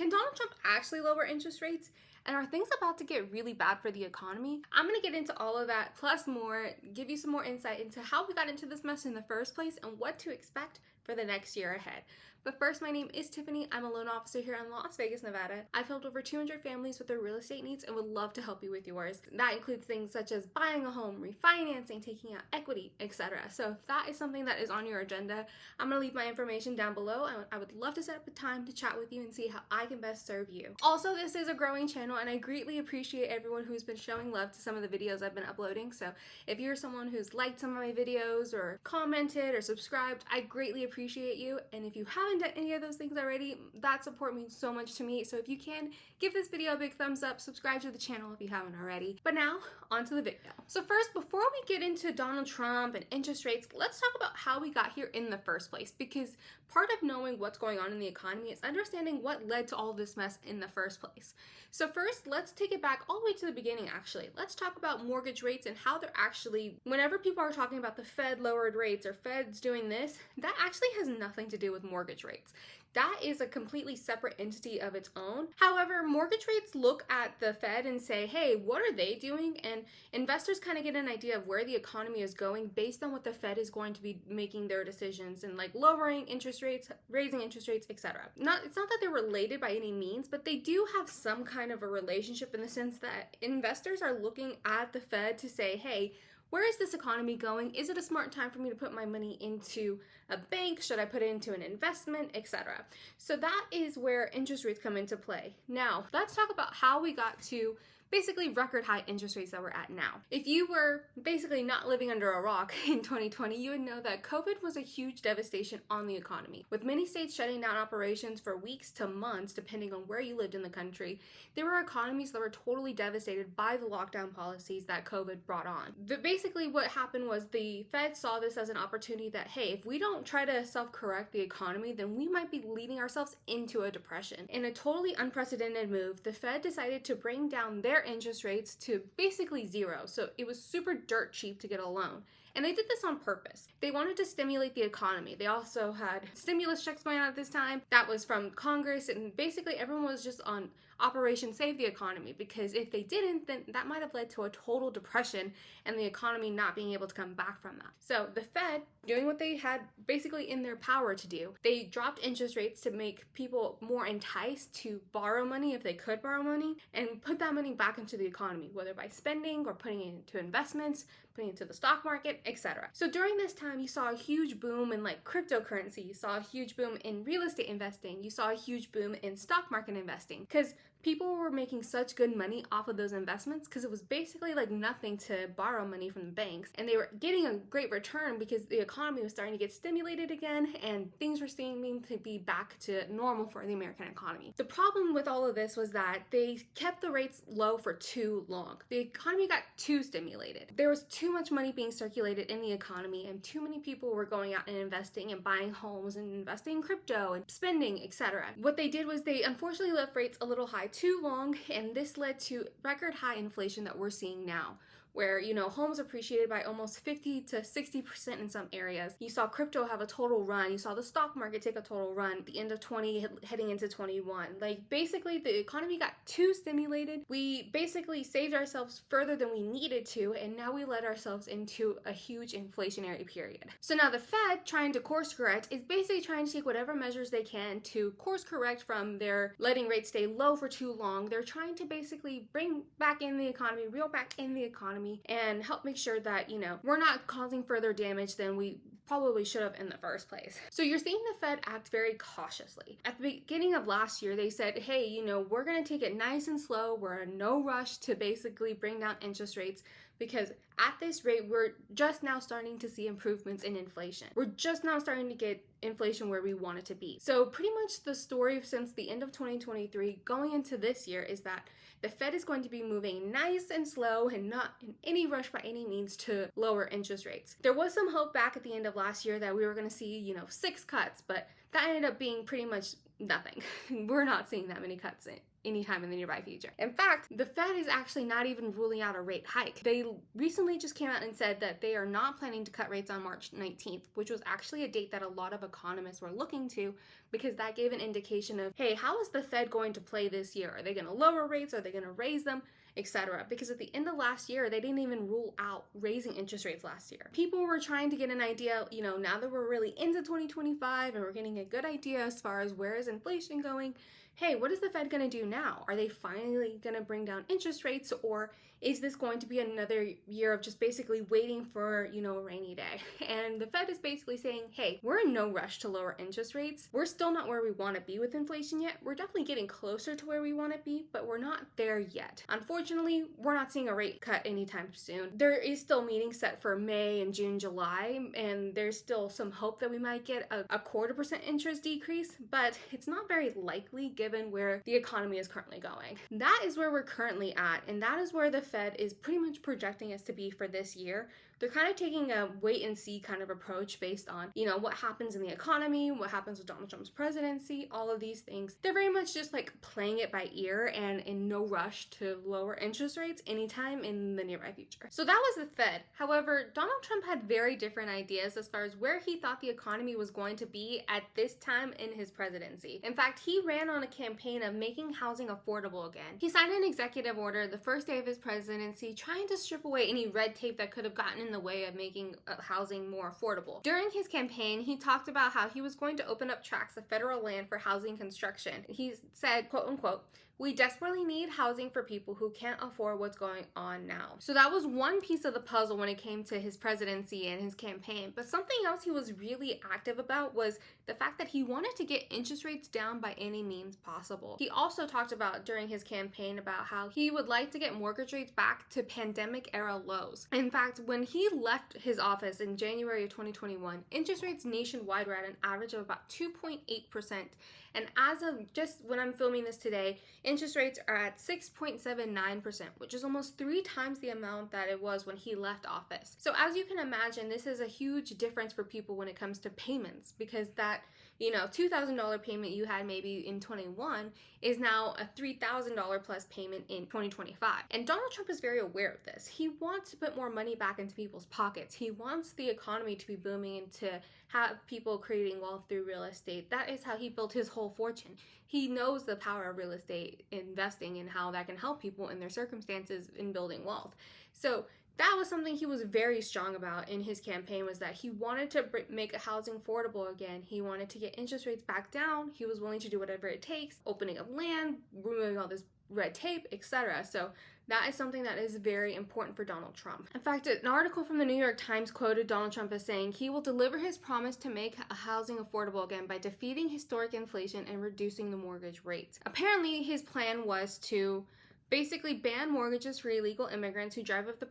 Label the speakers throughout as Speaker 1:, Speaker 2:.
Speaker 1: Can Donald Trump actually lower interest rates? And are things about to get really bad for the economy? I'm gonna get into all of that plus more, give you some more insight into how we got into this mess in the first place and what to expect for the next year ahead. But first, my name is Tiffany. I'm a loan officer here in Las Vegas, Nevada. I've helped over 200 families with their real estate needs and would love to help you with yours. That includes things such as buying a home, refinancing, taking out equity, etc. So if that is something that is on your agenda, I'm gonna leave my information down below. I would love to set up a time to chat with you and see how I can best serve you. Also, this is a growing channel and I greatly appreciate everyone who's been showing love to some of the videos I've been uploading. So if you're someone who's liked some of my videos or commented or subscribed, I greatly appreciate you. And if you haven't done any of those things already, that support means so much to me. So if you can, give this video a big thumbs up, subscribe to the channel if you haven't already. But now, on to the video. So first, before we get into Donald Trump and interest rates, let's talk about how we got here in the first place, because part of knowing what's going on in the economy is understanding what led to all this mess in the first place. So first, let's take it back all the way to the beginning, actually. Let's talk about mortgage rates and how they're actually, whenever people are talking about the Fed lowered rates or Fed's doing this, that actually has nothing to do with mortgage rates. That is a completely separate entity of its own. However, mortgage rates look at the Fed and say, hey, what are they doing? And investors kind of get an idea of where the economy is going based on what the Fed is going to be making their decisions and like lowering interest rates, raising interest rates, etc. It's not that they're related by any means, but they do have some kind of a relationship in the sense that investors are looking at the Fed to say, hey, where is this economy going? Is it a smart time for me to put my money into a bank? Should I put it into an investment, etc.? So that is where interest rates come into play. Now, let's talk about how we got to basically record high interest rates that we're at now. If you were basically not living under a rock in 2020, you would know that COVID was a huge devastation on the economy. With many states shutting down operations for weeks to months, depending on where you lived in the country, there were economies that were totally devastated by the lockdown policies that COVID brought on. But basically what happened was the Fed saw this as an opportunity that, hey, if we don't try to self-correct the economy, then we might be leading ourselves into a depression. In a totally unprecedented move, the Fed decided to bring down their interest rates to basically zero. So it was super dirt cheap to get a loan. And they did this on purpose. They wanted to stimulate the economy. They also had stimulus checks going on at this time. That was from Congress, and basically everyone was just on Operation Save the Economy, because if they didn't, then that might have led to a total depression and the economy not being able to come back from that. So the Fed, doing what they had basically in their power to do, they dropped interest rates to make people more enticed to borrow money if they could borrow money and put that money back into the economy, whether by spending or putting it into investments, putting it into the stock market, etc. So during this time, you saw a huge boom in like cryptocurrency, you saw a huge boom in real estate investing, you saw a huge boom in stock market investing, because people were making such good money off of those investments because it was basically like nothing to borrow money from the banks, and they were getting a great return because the economy was starting to get stimulated again and things were seeming to be back to normal for the American economy. The problem with all of this was that they kept the rates low for too long. The economy got too stimulated. There was too much money being circulated in the economy and too many people were going out and investing and buying homes and investing in crypto and spending, etc. What they did was they unfortunately left rates a little high too long, and this led to record high inflation that we're seeing now, where, you know, homes appreciated by almost 50 to 60% in some areas. You saw crypto have a total run. You saw the stock market take a total run at the end of 20 heading into 21. Like basically the economy got too stimulated. We basically saved ourselves further than we needed to, and now we led ourselves into a huge inflationary period. So now the Fed, trying to course correct, is basically trying to take whatever measures they can to course correct from their letting rates stay low for too long. They're trying to basically bring back in the economy, reel back in the economy, and help make sure that, you know, we're not causing further damage than we probably should have in the first place. So you're seeing the Fed act very cautiously. At the beginning of last year, they said, hey, you know, we're going to take it nice and slow. We're in no rush to basically bring down interest rates, because at this rate, we're just now starting to see improvements in inflation. We're just now starting to get inflation where we want it to be. So pretty much the story since the end of 2023 going into this year is that the Fed is going to be moving nice and slow and not in any rush by any means to lower interest rates. There was some hope back at the end of last year that we were going to see, you know, 6 cuts, but that ended up being pretty much nothing. We're not seeing that many cuts anytime in the nearby future. In fact, the Fed is actually not even ruling out a rate hike. They recently just came out and said that they are not planning to cut rates on March 19th, which was actually a date that a lot of economists were looking to, because that gave an indication of, hey, how is the Fed going to play this year? Are they going to lower rates? Are they going to raise them? Etc. Because at the end of last year, they didn't even rule out raising interest rates last year. People were trying to get an idea, now that we're really into 2025 and we're getting a good idea as far as where is inflation going, hey, what is the Fed going to do now? Are they finally going to bring down interest rates, or is this going to be another year of just basically waiting for, a rainy day? And the Fed is basically saying, hey, we're in no rush to lower interest rates. We're still not where we want to be with inflation yet. We're definitely getting closer to where we want to be, but we're not there yet. Unfortunately, we're not seeing a rate cut anytime soon. There is still meetings set for May and June, July, and there's still some hope that we might get a 0.25% interest decrease, but it's not very likely given where the economy is currently going. That is where we're currently at, and that is where the Fed is pretty much projecting us to be for this year. They're kind of taking a wait and see kind of approach based on, what happens in the economy, what happens with Donald Trump's presidency, all of these things. They're very much just like playing it by ear and in no rush to lower interest rates anytime in the nearby future. So that was the Fed. However, Donald Trump had very different ideas as far as where he thought the economy was going to be at this time in his presidency. In fact, he ran on a campaign of making housing affordable again. He signed an executive order the first day of his presidency trying to strip away any red tape that could have gotten in the way of making housing more affordable. During his campaign, he talked about how he was going to open up tracts of federal land for housing construction. He said, quote unquote, "We desperately need housing for people who can't afford what's going on now." So that was one piece of the puzzle when it came to his presidency and his campaign. But something else he was really active about was the fact that he wanted to get interest rates down by any means possible. He also talked about during his campaign about how he would like to get mortgage rates back to pandemic era lows. In fact, when he left his office in January of 2021, interest rates nationwide were at an average of about 2.8%. And as of just when I'm filming this today, interest rates are at 6.79%, which is almost 3 times the amount that it was when he left office. So as you can imagine, this is a huge difference for people when it comes to payments, because that $2,000 payment you had maybe in 21 is now a $3,000 plus payment in 2025. And Donald Trump is very aware of this. He wants to put more money back into people's pockets. He wants the economy to be booming and to have people creating wealth through real estate. That is how he built his whole fortune. He knows the power of real estate investing and how that can help people in their circumstances in building wealth. So that was something he was very strong about in his campaign, was that he wanted to make housing affordable again. He wanted to get interest rates back down. He was willing to do whatever it takes, opening up land, removing all this red tape, etc. So that is something that is very important for Donald Trump. In fact, an article from the New York Times quoted Donald Trump as saying he will deliver his promise to make housing affordable again by defeating historic inflation and reducing the mortgage rates. Apparently, his plan was to basically ban mortgages for illegal immigrants who drive up the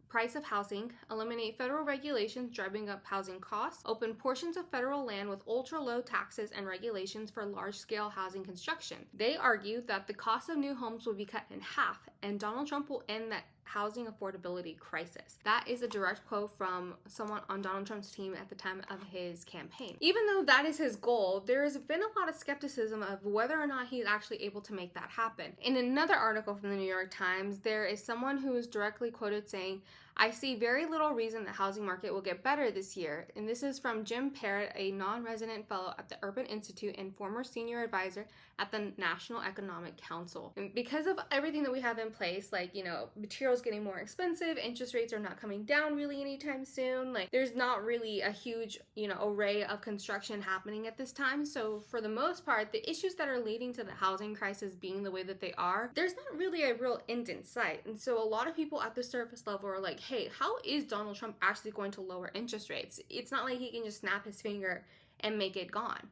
Speaker 1: price of housing, eliminate federal regulations driving up housing costs, open portions of federal land with ultra-low taxes and regulations for large-scale housing construction. They argue that the cost of new homes will be cut in half, and Donald Trump will end that housing affordability crisis. That is a direct quote from someone on Donald Trump's team at the time of his campaign. Even though that is his goal, there has been a lot of skepticism of whether or not he's actually able to make that happen. In another article from the New York Times, there is someone who is directly quoted saying, "I see very little reason the housing market will get better this year." And this is from Jim Parrott, a non-resident fellow at the Urban Institute and former senior advisor at the National Economic Council. And because of everything that we have in place, like, materials getting more expensive, interest rates are not coming down really anytime soon. Like, there's not really a huge, array of construction happening at this time. So for the most part, the issues that are leading to the housing crisis being the way that they are, there's not really a real end in sight. And so a lot of people at the surface level are like, hey, how is Donald Trump actually going to lower interest rates? It's not like he can just snap his finger and make it gone.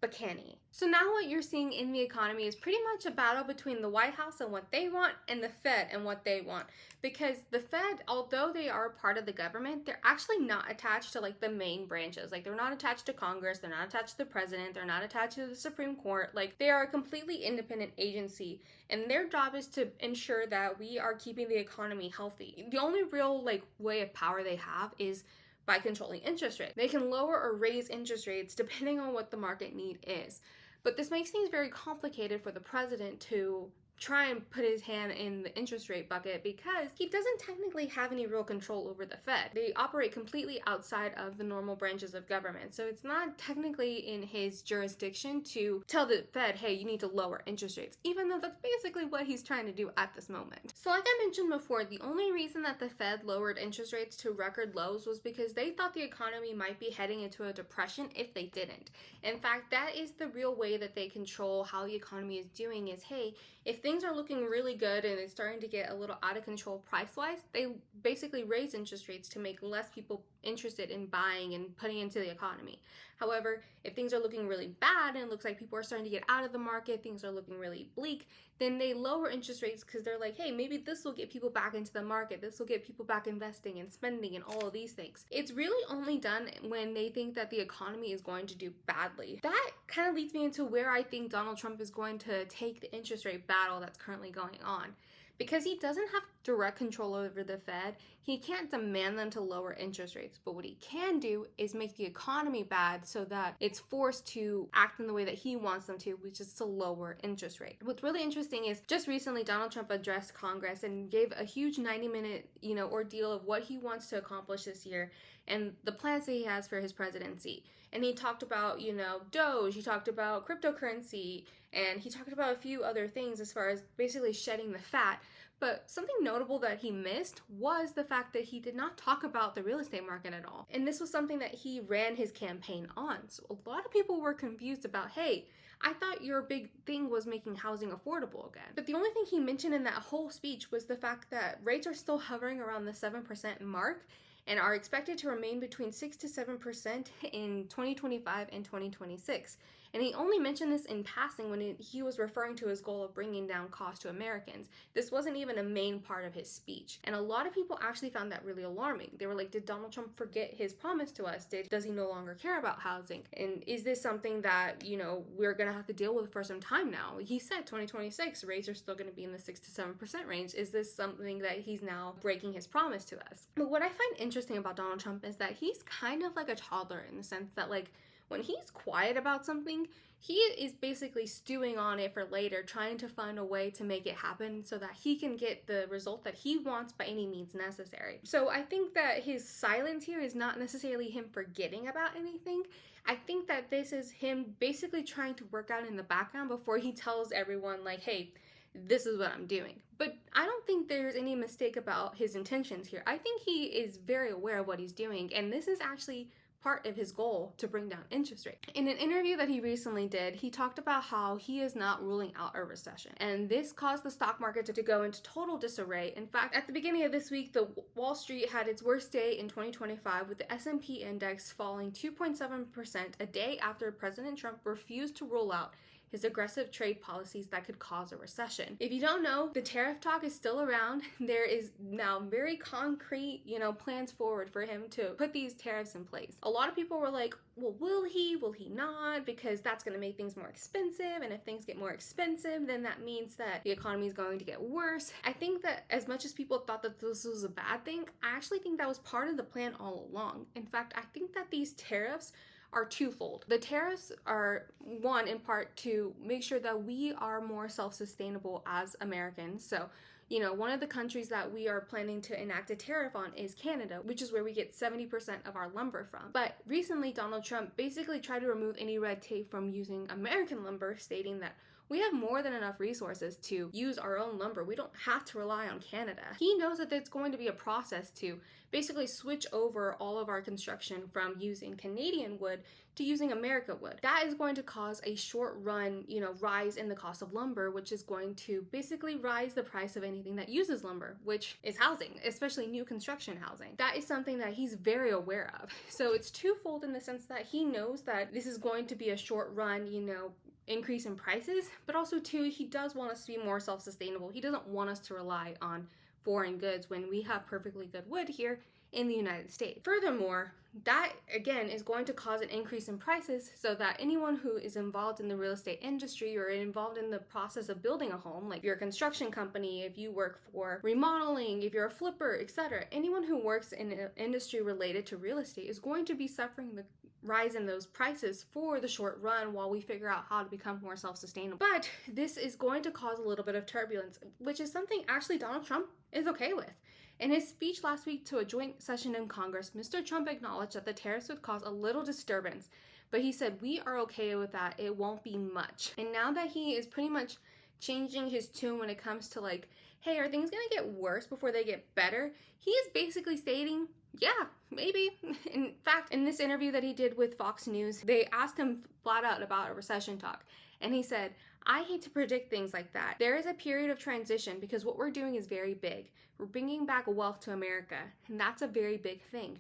Speaker 1: But can he? So now what you're seeing in the economy is pretty much a battle between the White House and what they want and the Fed and what they want. Because the Fed, although they are part of the government, they're actually not attached to the main branches. They're not attached to Congress, they're not attached to the president, they're not attached to the Supreme Court. They are a completely independent agency, and their job is to ensure that we are keeping the economy healthy. The only real way of power they have is by controlling interest rates. They can lower or raise interest rates depending on what the market need is. But this makes things very complicated for the president to try and put his hand in the interest rate bucket because he doesn't technically have any real control over the Fed. They operate completely outside of the normal branches of government. So it's not technically in his jurisdiction to tell the Fed, hey, you need to lower interest rates, even though that's basically what he's trying to do at this moment. So like I mentioned before, the only reason that the Fed lowered interest rates to record lows was because they thought the economy might be heading into a depression if they didn't. In fact, that is the real way that they control how the economy is doing is, hey, if things are looking really good and it's starting to get a little out of control price-wise, they basically raise interest rates to make less people interested in buying and putting into the economy. However, if things are looking really bad and it looks like people are starting to get out of the market, things are looking really bleak, then they lower interest rates because they're like, hey, maybe this will get people back into the market. This will get people back investing and spending and all of these things. It's really only done when they think that the economy is going to do badly. That kind of leads me into where I think Donald Trump is going to take the interest rate battle that's currently going on. Because he doesn't have direct control over the Fed, he can't demand them to lower interest rates. But what he can do is make the economy bad so that it's forced to act in the way that he wants them to, which is to lower interest rate. What's really interesting is just recently Donald Trump addressed Congress and gave a huge 90-minute, ordeal of what he wants to accomplish this year and the plans that he has for his presidency. And he talked about, Doge, he talked about cryptocurrency, and he talked about a few other things as far as basically shedding the fat. But something notable that he missed was the fact that he did not talk about the real estate market at all. And this was something that he ran his campaign on. So a lot of people were confused about, hey, I thought your big thing was making housing affordable again. But the only thing he mentioned in that whole speech was the fact that rates are still hovering around the 7% mark and are expected to remain between 6 to 7% in 2025 and 2026. And he only mentioned this in passing when he was referring to his goal of bringing down costs to Americans. This wasn't even a main part of his speech. And a lot of people actually found that really alarming. They were like, did Donald Trump forget his promise to us? Does he no longer care about housing? And is this something that, we're going to have to deal with for some time now? He said 2026, rates are still going to be in the 6 to 7% range. Is this something that he's now breaking his promise to us? But what I find interesting about Donald Trump is that he's kind of like a toddler in the sense that, when he's quiet about something, he is basically stewing on it for later, trying to find a way to make it happen so that he can get the result that he wants by any means necessary. So I think that his silence here is not necessarily him forgetting about anything. I think that this is him basically trying to work out in the background before he tells everyone, hey, this is what I'm doing. But I don't think there's any mistake about his intentions here. I think he is very aware of what he's doing, and this is actually part of his goal to bring down interest rates. In an interview that he recently did, he talked about how he is not ruling out a recession. And this caused the stock market to go into total disarray. In fact, at the beginning of this week, the Wall Street had its worst day in 2025 with the S&P index falling 2.7% a day after President Trump refused to rule out his aggressive trade policies that could cause a recession. If you don't know, the tariff talk is still around. There is now very concrete, plans forward for him to put these tariffs in place. A lot of people were like, well, will he not? Because that's going to make things more expensive. And if things get more expensive, then that means that the economy is going to get worse. I think that as much as people thought that this was a bad thing, I actually think that was part of the plan all along. In fact, I think that these tariffs are twofold. The tariffs are, one, in part to make sure that we are more self-sustainable as Americans. So, one of the countries that we are planning to enact a tariff on is Canada, which is where we get 70% of our lumber from. But recently, Donald Trump basically tried to remove any red tape from using American lumber, stating that we have more than enough resources to use our own lumber. We don't have to rely on Canada. He knows that it's going to be a process to basically switch over all of our construction from using Canadian wood to using American wood. That is going to cause a short run, rise in the cost of lumber, which is going to basically rise the price of anything that uses lumber, which is housing, especially new construction housing. That is something that he's very aware of. So it's twofold in the sense that he knows that this is going to be a short run, increase in prices, but also too, he does want us to be more self-sustainable. He doesn't want us to rely on foreign goods when we have perfectly good wood here in the United States. Furthermore, that again is going to cause an increase in prices so that anyone who is involved in the real estate industry or involved in the process of building a home, like you're a construction company, if you work for remodeling, if you're a flipper, etc., anyone who works in an industry related to real estate is going to be suffering the rise in those prices for the short run while we figure out how to become more self-sustainable. But this is going to cause a little bit of turbulence, which is something actually Donald Trump is okay with. In his speech last week to a joint session in Congress, Mr. Trump acknowledged that the tariffs would cause a little disturbance, but he said, we are okay with that. It won't be much. And now that he is pretty much changing his tune when it comes to like, hey, are things gonna get worse before they get better? He is basically stating, yeah, maybe. In fact, in this interview that he did with Fox News, they asked him flat out about a recession talk. And he said, I hate to predict things like that. There is a period of transition because what we're doing is very big. We're bringing back wealth to America, and that's a very big thing.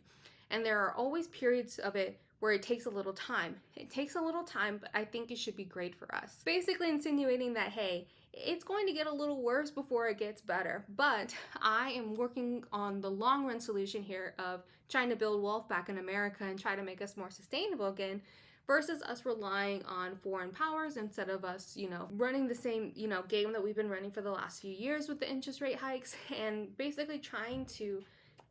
Speaker 1: And there are always periods of it where it takes a little time. It takes a little time, but I think it should be great for us. Basically insinuating that, hey, it's going to get a little worse before it gets better, but I am working on the long run solution here of trying to build wealth back in America and try to make us more sustainable again, versus us relying on foreign powers instead of us, running the same, game that we've been running for the last few years with the interest rate hikes, and basically trying to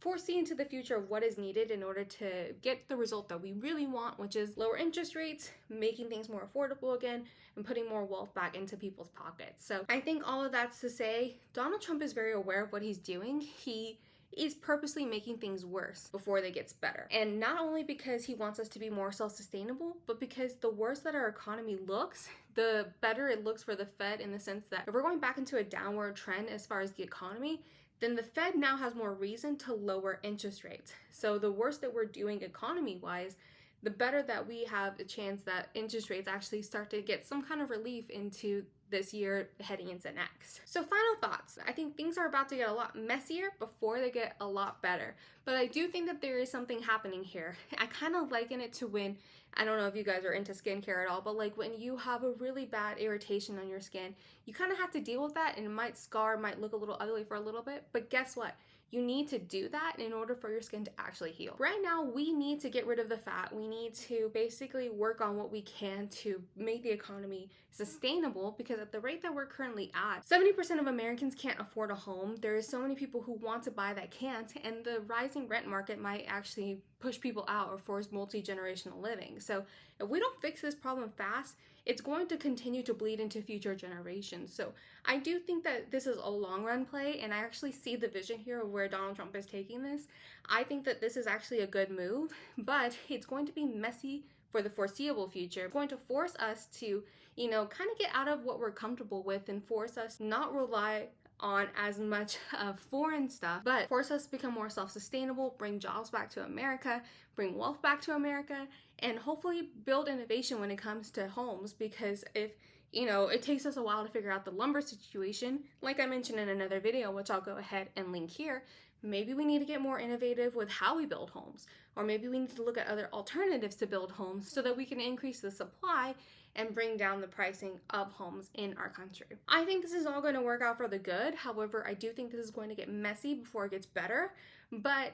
Speaker 1: foresee into the future of what is needed in order to get the result that we really want, which is lower interest rates, making things more affordable again, and putting more wealth back into people's pockets. So I think all of that's to say, Donald Trump is very aware of what he's doing. He is purposely making things worse before they get better. And not only because he wants us to be more self-sustainable, but because the worse that our economy looks, the better it looks for the Fed, in the sense that if we're going back into a downward trend as far as the economy, then the Fed now has more reason to lower interest rates. So the worse that we're doing economy-wise, the better that we have a chance that interest rates actually start to get some kind of relief into this year heading into next. So final thoughts. I think things are about to get a lot messier before they get a lot better. But I do think that there is something happening here. I kind of liken it to when, I don't know if you guys are into skincare at all, but like when you have a really bad irritation on your skin, you kind of have to deal with that, and it might scar, might look a little ugly for a little bit, but guess what? You need to do that in order for your skin to actually heal. Right now, we need to get rid of the fat. We need to basically work on what we can to make the economy sustainable, because at the rate that we're currently at, 70% of Americans can't afford a home. There is so many people who want to buy that can't, and the rising rent market might actually push people out or force multi-generational living. So if we don't fix this problem fast, it's going to continue to bleed into future generations. So I do think that this is a long run play, and I actually see the vision here of where Donald Trump is taking this. I think that this is actually a good move, but it's going to be messy for the foreseeable future. It's going to force us to, kind of get out of what we're comfortable with and force us not rely on as much of foreign stuff, but force us to become more self-sustainable, bring jobs back to America, bring wealth back to America, and hopefully build innovation when it comes to homes. Because if it takes us a while to figure out the lumber situation, like I mentioned in another video, which I'll go ahead and link here, maybe we need to get more innovative with how we build homes, or maybe we need to look at other alternatives to build homes so that we can increase the supply and bring down the pricing of homes in our country. I think this is all going to work out for the good. However, I do think this is going to get messy before it gets better, but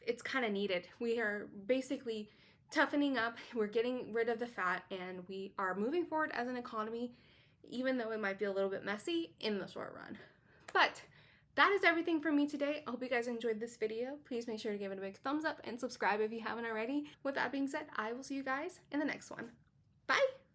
Speaker 1: it's kind of needed. We are basically toughening up, we're getting rid of the fat, and we are moving forward as an economy, even though it might be a little bit messy in the short run. But that is everything from me today. I hope you guys enjoyed this video. Please make sure to give it a big thumbs up and subscribe if you haven't already. With that being said, I will see you guys in the next one. Bye!